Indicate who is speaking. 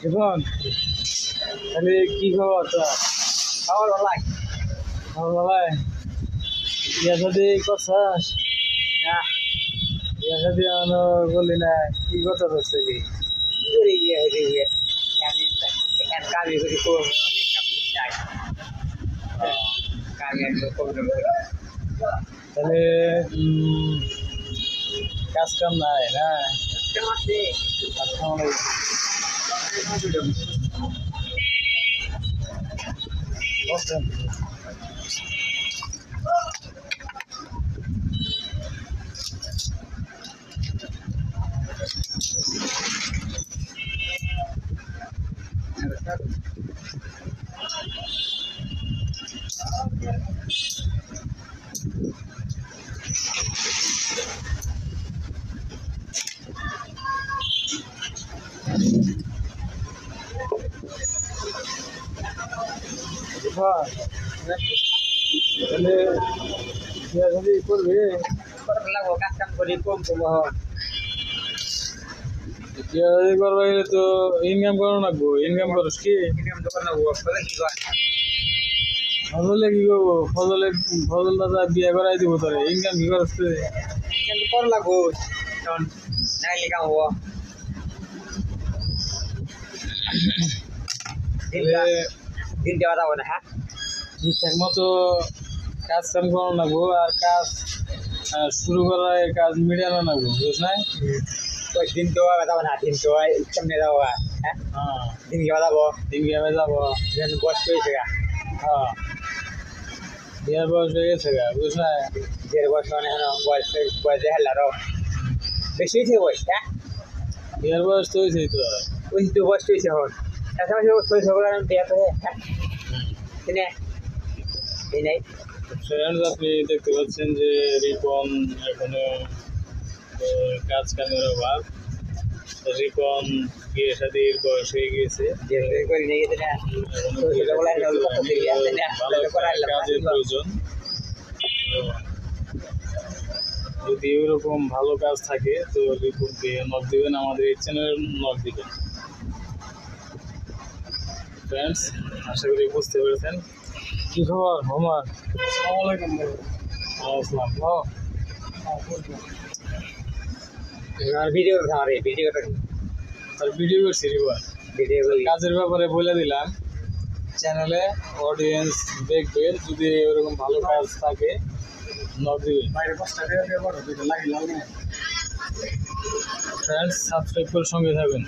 Speaker 1: জীবন তাহলে কি খবর তোর?
Speaker 2: খাবার ভালাই
Speaker 1: খবর ভালাই? বিয়া শাদি করছাস?
Speaker 2: না
Speaker 1: বিয়া শাদি এখনো বললি না, কি কথা হচ্ছে কি?
Speaker 2: কি করে গিয়ে হয়ে গিয়ে এখানে কাজে করি করবো অনেক কাম চাই কাজে একটু প্রবলেম করে
Speaker 1: তাহলে কাজ কাম নাই না?
Speaker 2: আছে
Speaker 1: আসসালামু আলাইকুম। বসেন। জীবন তাহলে বিয়া শাদি করবি?
Speaker 2: লাগবো কাজ কাম করি কম করবো
Speaker 1: বিয়া শাদি করবা গেলে তো ইনকাম করা লাগবো। ইনকাম করস কি?
Speaker 2: দোকান লাগবো কি কয়
Speaker 1: ফজলে কি করবো? ফজল দাদা বিয়া করাই দিব তোরে। ইনকাম কি করস তুই?
Speaker 2: কিন্তু কর লাগবো তখন নাইলে কাম হবো দিন দেওয়া যাবো না হ্যাঁ
Speaker 1: ঠিকঠাক মতো কাজ কাম করানো লাগবো। আর কাজ শুরু করার আগে কাজ মিটানো লাগবো, বুঝছ নাই?
Speaker 2: ওই দিন দেওয়া যাবো না দিন দেওয়া সামনে যাবো হ্যাঁ
Speaker 1: হ্যাঁ,
Speaker 2: দিন দেওয়া যাবো
Speaker 1: দিন গ্রামে যাবো।
Speaker 2: বয়স হয়েছে গা
Speaker 1: হ্যাঁ, বিয়ার বয়স হয়ে গেছে গা, বুঝছ নাই?
Speaker 2: দেড় বয়স মানে বয়স হেল আরো বেশি হয়েছে বয়স হ্যাঁ
Speaker 1: বিয়ার বয়স তো হয়েছেই তো।
Speaker 2: ওই তো বয়স হয়েছে এখন দেয়া তো হ্যাঁ কিনে এই নাই
Speaker 1: ফ্রেন্ডস, আপনি দেখতে পাচ্ছেন যে রিপন এখনো কাজ কামের অভাব। রিপন বিয়ে শাদির বয়স হয়ে গিয়েছে।
Speaker 2: যে করে নিয়ে গেছে না
Speaker 1: এখনো ভালো কাজের প্রয়োজন। তো যদি ওরকম ভালো কাজ থাকে তো রিপনকে নক দিবেন, আমাদের এই চ্যানেল নক দিবেন। ফ্রেন্ডস, আশা করি বুঝতে পেরেছেন। কি খবর হোমার?
Speaker 2: আসসালামু আলাইকুম
Speaker 1: আসসালাম।
Speaker 2: আর ভিডিও আমার ভিডিওটা
Speaker 1: আর ভিডিও করছি রিপন,
Speaker 2: ভিডিও
Speaker 1: কাজের ব্যাপারে বলে দিলাম। চ্যানেলে অডিয়েন্স দেখবে, যদি এরকম ভালো কাজ থাকে নক দিবেন। ফ্রেন্ডস, সাবস্ক্রাইব করে সঙ্গে থাকবেন।